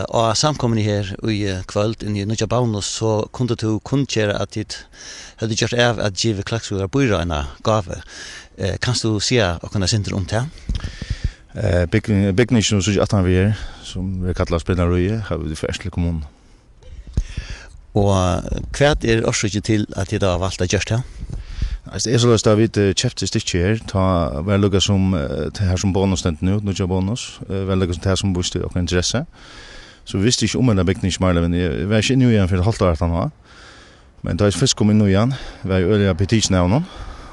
Och samkommen här i kväll i Nya Bonus så kunde du kunngjera att det hade gjort av att ge Klaksvíkar byrå en gåva. Kan du säga och kunna synda om det? Byggningen som så att han vi som vi kallar Spinarøye har vi först till kommun. Och kvärt orsøket till att det har valt att göra det? Alltså är så löst att vi köpte stickje här ta väl lugga som det här som bonustent nu Nya Bonus väl lugga som det här som bostad och intresse. Så visste jag om den byggningen smärre men jag var inte nu igen för halvt år han men då är fisk kom in nu igen var ju öliga appetit nu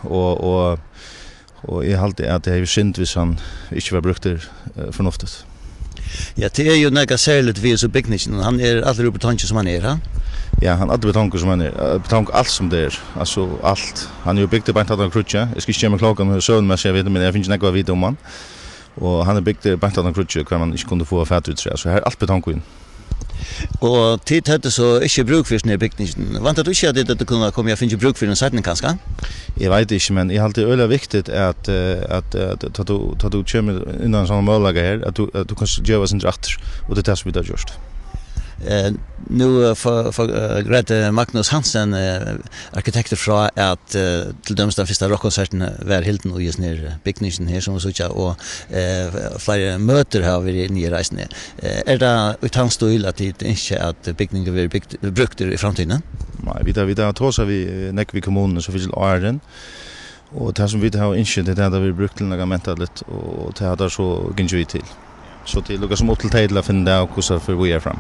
och jag alltid att det är synd hvis han inte var brukt förnuftigt. Ja, det är ju några särskilt vi så byggningen. Han är aldrig uppe tanke som han är, ha? Ja, han hade betanke som han är. Betanke allt som det är. Alltså allt. Han är ju byggt på en tatt krutja. Jag ska inte med klockan och sövn med sig, jag vet men jag finns inte något video om han. Och han är byggt på en tatt krutja kan man inte kunde få fett ut så här allt betanke in. Och tid hade så inte bruk för den byggningen. Väntar du inte att det kunde komma jag finns bruk för den sätten kanske? Jag vet inte men jag alltid öliga viktigt att ta du kommer innan såna möjliga här att du kan göra sin rätt och det tas vi då just. Nu för Grete Magnus Hansen arkitekter från att till döms den första rockkonserten var helt nu just ner byggningen här som så tjocka och flera möter har vi i reisen. Är det utan stil att det inte att byggningen blir brukt i framtiden? Nej, vi där tåsar vi näck vi kommunen så finns Arden. Och det som vi har insett det där vi brukt till några mentalt och det har så gynnsvit till. Så till lukka som åt till att finna och hur så för vi är fram.